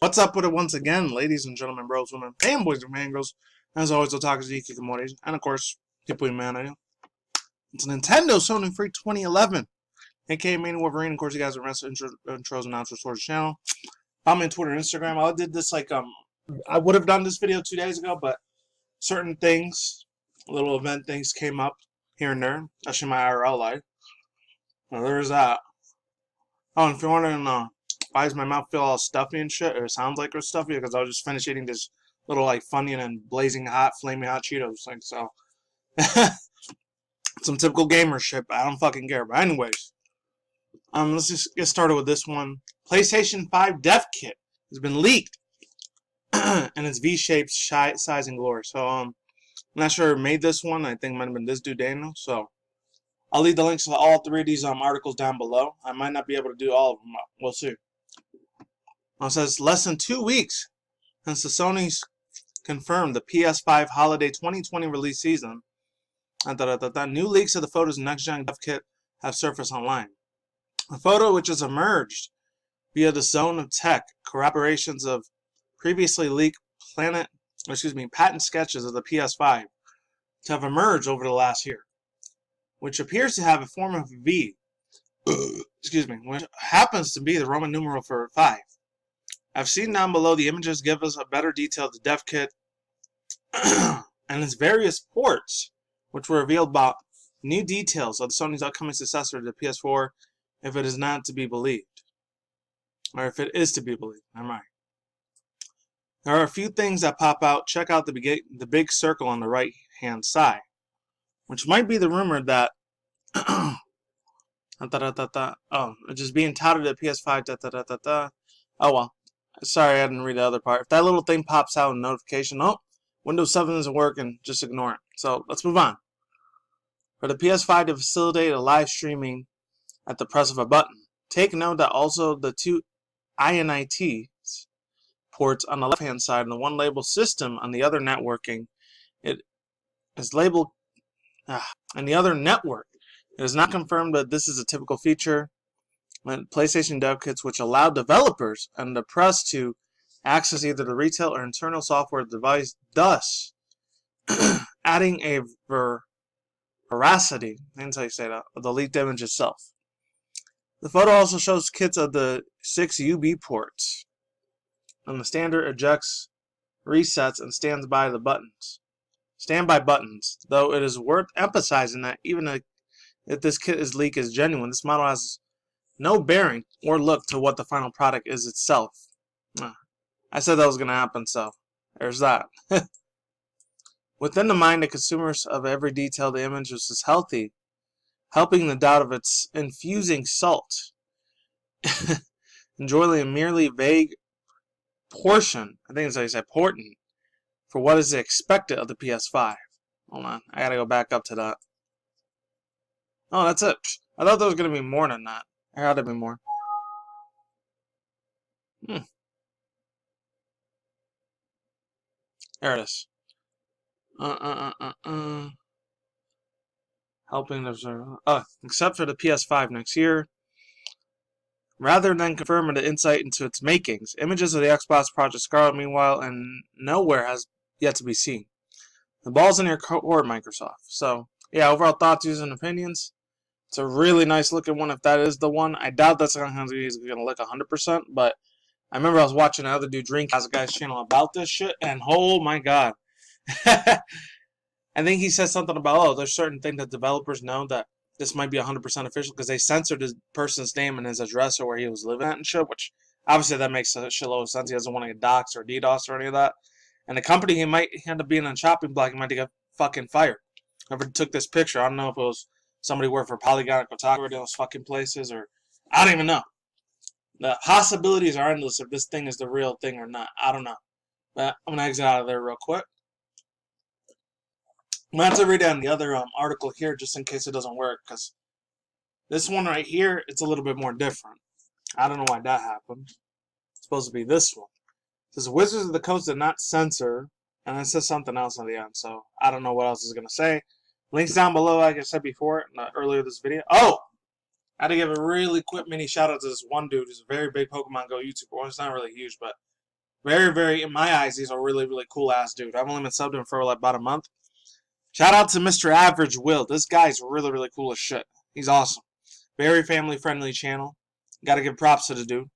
What's up with it once again, ladies and gentlemen, bros, women, and boys and man girls? As always, Otaku Ziki Komori, and of course, people in man. It's a Nintendo Sony Free 2011, aka Main Wolverine. Of course, you guys are intros and outros towards the channel. I'm on Twitter and Instagram. I did this I would have done this video 2 days ago, but certain things, little event things came up here and there, especially my IRL life. Well, there's that. Oh, and if you're wondering, why does my mouth feel all stuffy and shit, or it sounds like it's stuffy, because I was just finished eating this little, Funyun and blazing hot, flaming hot Cheetos thing, so. Some typical gamer shit, but I don't fucking care. But anyways, let's just get started with this one. PlayStation 5 Dev Kit has been leaked, and it's V-shaped, size, and glory. So, I'm not sure who made this one. I think it might have been this dude, Daniel, so. I'll leave the links to all three of these articles down below. I might not be able to do all of them. We'll see. It says less than 2 weeks since the Sony's confirmed the PS5 holiday 2020 release season. New leaks of the photos and next-gen dev kit have surfaced online. A photo which has emerged via the Zone of Tech corroborations of previously leaked patent sketches of the PS5 to have emerged over the last year, which appears to have a form of a V, which happens to be the Roman numeral for 5. I've seen down below the images give us a better detail of the dev kit and its various ports, which were revealed about new details of the Sony's upcoming successor to the PS4, if it is not to be believed. Or if it is to be believed, never mind. There are a few things that pop out. Check out the big circle on the right-hand side, which might be the rumor that it's just being touted at PS5. Oh well. Sorry, I didn't read the other part. If that little thing pops out in notification, Windows 7 isn't working, just ignore it. So let's move on. For the PS5 to facilitate a live streaming at the press of a button, take note that also the two INIT ports on the left-hand side and the one labeled system on the other networking, it is labeled and the other network. It is not confirmed that this is a typical feature in PlayStation dev kits which allow developers and the press to access either the retail or internal software device, thus adding a veracity, that's how you say that, of the leaked image itself. The photo also shows kits of the 6 UB ports, and the standard ejects, resets, and standby buttons, though it is worth emphasizing that even if this kit is leak is genuine, this model has no bearing or look to what the final product is itself. I said that was going to happen, so there's that. Within the mind of consumers of every detail, the image is healthy, helping the doubt of its infusing salt. Enjoying a merely vague portion, I think that's how you say portent, for what is expected of the PS5. Hold on, I gotta go back up to that. Oh, that's it. I thought there was going to be more than that. There had to be more. There it is. Helping observe. Except for the PS5 next year. Rather than confirming the insight into its makings, images of the Xbox Project Scarlet, meanwhile, and nowhere has yet to be seen. The ball's in your court, Microsoft. So, yeah, overall thoughts, views, and opinions. It's a really nice looking one if that is the one. I doubt that's going to look 100%, but I remember I was watching another dude Dreamcast, a guy's channel about this shit, and oh my god. I think he says something about, there's certain things that developers know that this might be 100% official because they censored his person's name and his address or where he was living at and shit, which obviously that makes a shitload of sense. He doesn't want to get doxxed or DDoS or any of that. And the company, he might end up being on chopping block, he might get fucking fired. Whoever took this picture, I don't know if it was somebody worked for Polygon or Kotaku or those fucking places, or I don't even know. The possibilities are endless if this thing is the real thing or not. I don't know. But I'm going to exit out of there real quick. I'm going to have to read down the other article here just in case it doesn't work, because this one right here, it's a little bit more different. I don't know why that happened. It's supposed to be this one. It says, Wizards of the Coast did not censor, and it says something else on the end, so I don't know what else it's going to say. Links down below, like I said before, earlier this video. I had to give a really quick mini shout out to this one dude who's a very big Pokemon Go YouTuber. Well, it's not really huge, but Very, very, in my eyes, he's a really, really cool ass dude. I've only been subbed him for like about a month. Shout out to Mr. Average Will. This guy's really, really cool as shit. He's awesome. Very family friendly channel. Gotta give props to the dude.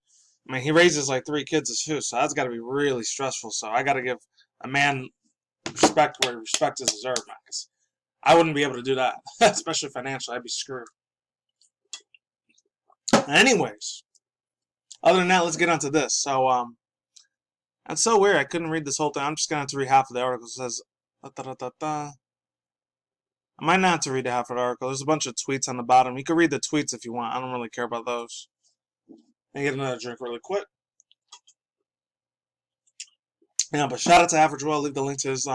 I mean, he raises like 3 kids too, so that's gotta be really stressful. So I gotta give a man respect where respect is deserved, man. Cause I wouldn't be able to do that, especially financially. I'd be screwed. Anyways, other than that, let's get onto this. So, that's so weird. I couldn't read this whole thing. I'm just gonna have to read half of the article. It says, I might not have to read half of the article. There's a bunch of tweets on the bottom. You can read the tweets if you want. I don't really care about those. Let me get another drink really quick. Yeah, but shout out to Average Will. I'll leave the link to his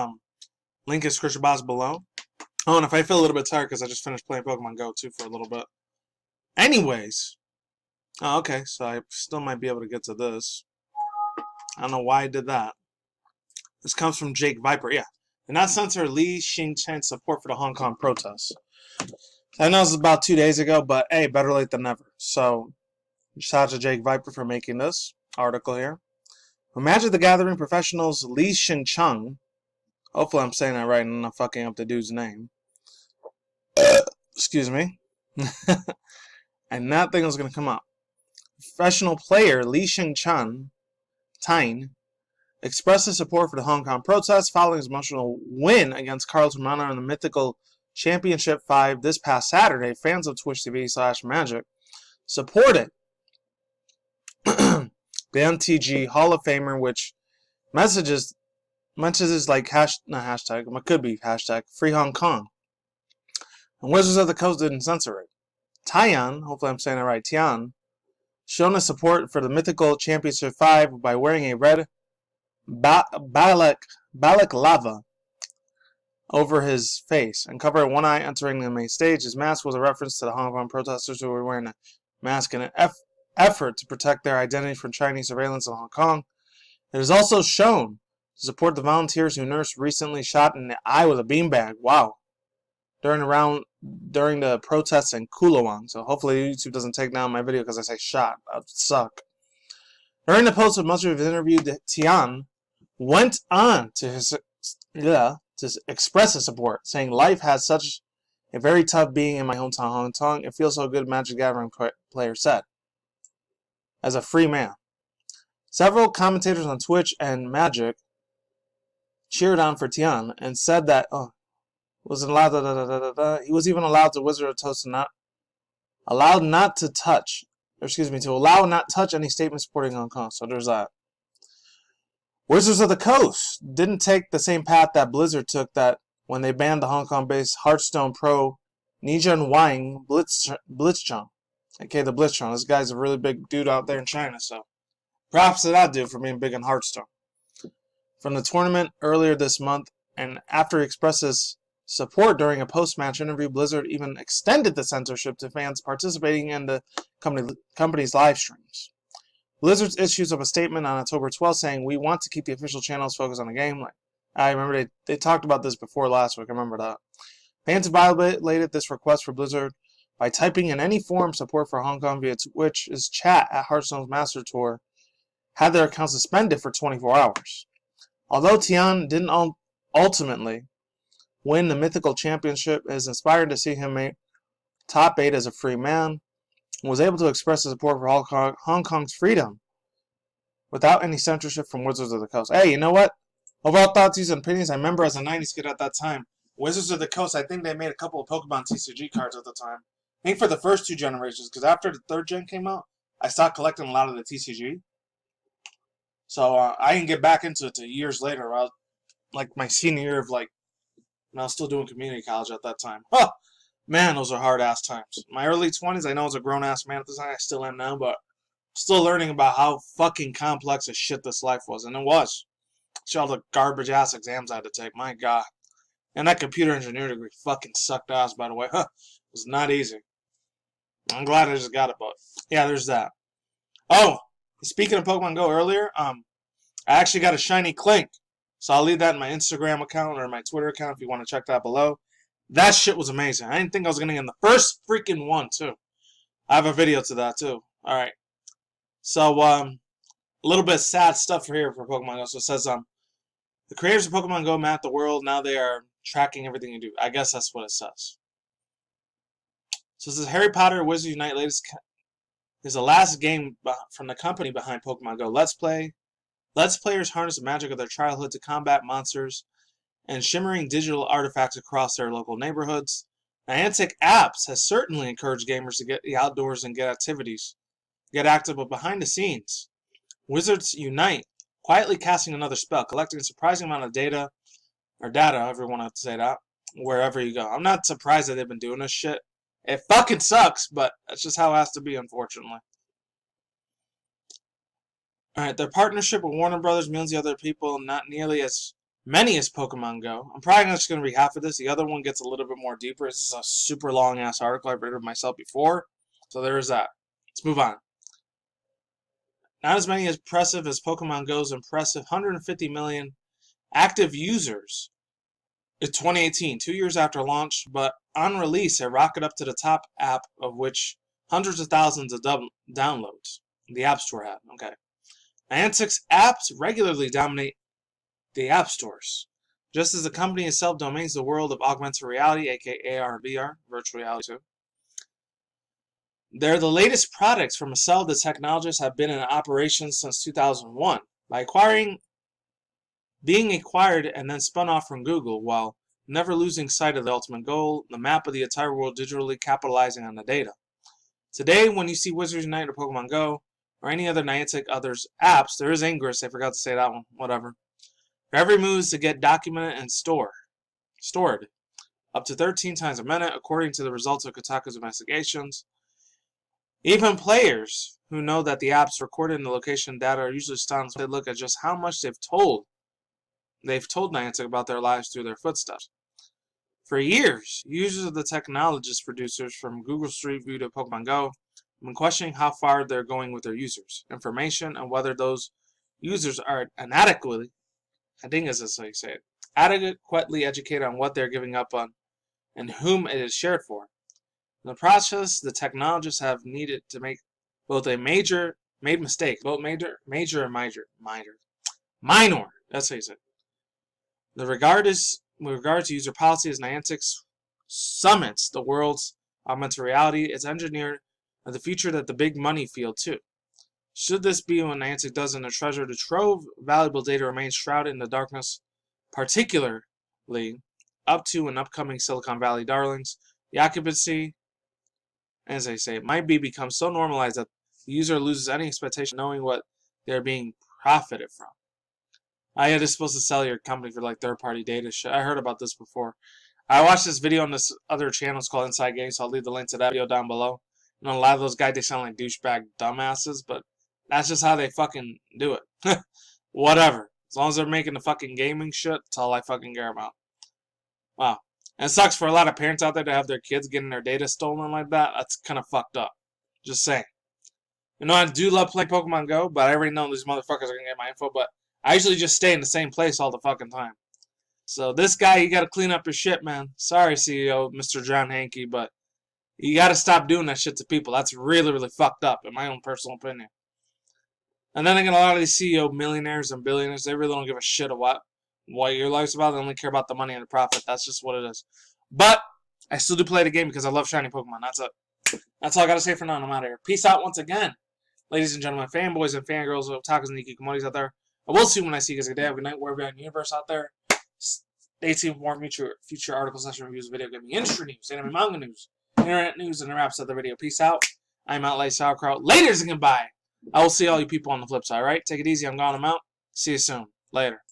link is description box below. Oh, and if I feel a little bit tired because I just finished playing Pokemon Go too for a little bit. Anyways. Oh, okay, so I still might be able to get to this. I don't know why I did that. This comes from Jake Viper. Yeah. Did not censor Li Xingchen's support for the Hong Kong protests. I know this was about 2 days ago, but hey, better late than never. So, shout out to Jake Viper for making this article here. Magic the Gathering professionals Li Xingchen, hopefully I'm saying that right and I'm not fucking up the dude's name. Excuse me. And that thing was going to come up. Professional player Li Xingchen expressed his support for the Hong Kong protests following his emotional win against Carlton Runner in the mythical Championship 5 this past Saturday. Fans of Twitch TV/Magic supported the MTG Hall of Famer, which messages like it could be hashtag Free Hong Kong. And Wizards of the Coast didn't censor it. Tian, hopefully I'm saying it right, Tian, shown his support for the mythical Championship 5 by wearing a red balaclava over his face and covering one eye entering the main stage. His mask was a reference to the Hong Kong protesters who were wearing a mask in an effort to protect their identity from Chinese surveillance in Hong Kong. It is also shown to support the volunteers who nursed recently shot in the eye with a beanbag. Wow. During the protests in Kulawang. So hopefully YouTube doesn't take down my video because I say shot. That would suck. During the post of much of his interview, Tian went on to express his support, saying, "Life has such a very tough being in my hometown, Hong Kong. It feels so good," Magic Gathering player said. As a free man. Several commentators on Twitch and Magic cheered on for Tian and said that wasn't allowed. He was even allowed to Wizard of Toast to allow not touch any statement supporting Hong Kong. So there's that. Wizards of the Coast didn't take the same path that Blizzard took that when they banned the Hong Kong-based Hearthstone pro Nijun Wang Blitzchung. Okay, the Blitzchung. This guy's a really big dude out there in China, so props to that dude for being big in Hearthstone. From the tournament earlier this month, and after he expressed his support during a post-match interview, Blizzard even extended the censorship to fans participating in the company's live streams. Blizzard issues up a statement on October 12th saying, "We want to keep the official channels focused on the game." I remember they talked about this before last week. I remember that. Fans violated this request for Blizzard by typing in any form support for Hong Kong via Twitch's chat at Hearthstone's Master Tour, had their account suspended for 24 hours. Although Tian didn't ultimately win the Mythical Championship, it is inspiring to see him make top 8 as a free man and was able to express his support for Hong Kong's freedom without any censorship from Wizards of the Coast. Hey, you know what? Overall thoughts, views, and opinions. I remember as a 90s kid at that time, Wizards of the Coast, I think they made a couple of Pokemon TCG cards at the time. I think for the first 2 generations, because after the 3rd gen came out, I stopped collecting a lot of the TCG. So I didn't get back into it till years later. Like my senior year of when I was still doing community college at that time. Huh! Man, those are hard-ass times. My early 20s, I know I was a grown-ass man at the time. I still am now, but still learning about how fucking complex as shit this life was. And it was. All the garbage-ass exams I had to take. My God. And that computer engineering degree fucking sucked ass, by the way. Huh. It was not easy. I'm glad I just got it, but yeah, there's that. Oh, speaking of Pokemon Go earlier, I actually got a shiny Clink. So I'll leave that in my Instagram account or my Twitter account if you want to check that below. That shit was amazing. I didn't think I was going to get in the first freaking one, too. I have a video to that, too. Alright. So, a little bit sad stuff here for Pokemon Go. So it says, the creators of Pokemon Go map the world. Now they are tracking everything you do. I guess that's what it says. So this is Harry Potter Wizards Unite latest is the last game from the company behind Pokemon Go. Let's players harness the magic of their childhood to combat monsters and shimmering digital artifacts across their local neighborhoods. Niantic Apps has certainly encouraged gamers to get the outdoors and get active, but behind the scenes, Wizards Unite quietly casting another spell, collecting a surprising amount of data, however you want to say that, wherever you go. I'm not surprised that they've been doing this shit. It fucking sucks, but that's just how it has to be, unfortunately. Alright, their partnership with Warner Brothers means the other people not nearly as many as Pokemon Go. I'm probably just going to read half of this. The other one gets a little bit more deeper. This is a super long-ass article. I've written it myself before. So there is that. Let's move on. Not as many impressive as Pokemon Go's impressive 150 million active users in 2018, 2 years after launch, but on release, it rocketed up to the top app, of which hundreds of thousands of downloads. The App Store had, okay. Niantic's apps regularly dominate the app stores, just as the company itself domains the world of augmented reality, aka AR and VR, virtual reality too. They're the latest products from a cell that technologists have been in operation since 2001. By being acquired and then spun off from Google, while never losing sight of the ultimate goal, the map of the entire world digitally capitalizing on the data. Today, when you see Wizards Unite or Pokemon Go, or any other Niantic others apps, there is Ingress, I forgot to say that one, whatever. For every move is to get documented and stored, up to 13 times a minute, according to the results of Kotaku's investigations. Even players who know that the apps recorded in the location data are usually stunned when they look at just how much they've told Niantic about their lives through their footsteps. For years, users of the technologist producers from Google Street View to Pokemon Go have been questioning how far they're going with their users' information and whether those users are adequately educated on what they're giving up on and whom it is shared for. In the process, the technologists have needed to make both major mistakes, both major and minor. That's how you say it. With regard to user policy, as Niantic summits the world's augmented reality, it's engineered of the future that the big money field too. Should this be what Niantic does in a treasure trove, valuable data remains shrouded in the darkness, particularly up to and upcoming Silicon Valley darlings. The occupancy, as I say, might become so normalized that the user loses any expectation of knowing what they're being profited from. I had supposed to sell your company for like third-party data shit. I heard about this before. I watched this video on this other channel. It's called Inside Games, so I'll leave the link to that video down below. You know, a lot of those guys, they sound like douchebag dumbasses, but that's just how they fucking do it. Whatever. As long as they're making the fucking gaming shit, that's all I fucking care about. Wow. And it sucks for a lot of parents out there to have their kids getting their data stolen like that. That's kind of fucked up. Just saying. You know, I do love playing Pokemon Go, but I already know these motherfuckers are going to get my info, but I usually just stay in the same place all the fucking time. So this guy, you got to clean up your shit, man. Sorry, CEO, Mr. John Hankey, but you got to stop doing that shit to people. That's really, really fucked up, in my own personal opinion. And then again, a lot of these CEO millionaires and billionaires, they really don't give a shit of what your life's about. They only care about the money and the profit. That's just what it is. But I still do play the game because I love shiny Pokemon. That's it. That's all I got to say for now. I'm out of here. Peace out once again. Ladies and gentlemen, fanboys and fangirls, otakus and nikikomoris out there. I will see you when I see you guys. Good day, have a good night, wherever you're in the universe out there. Stay tuned for more future articles, session reviews, video gaming, industry news, anime, manga news, internet news, and the wraps of the video. Peace out. I'm out like sauerkraut. Laters and goodbye. I will see all you people on the flip side, alright? Take it easy. I'm gone. I'm out. See you soon. Later.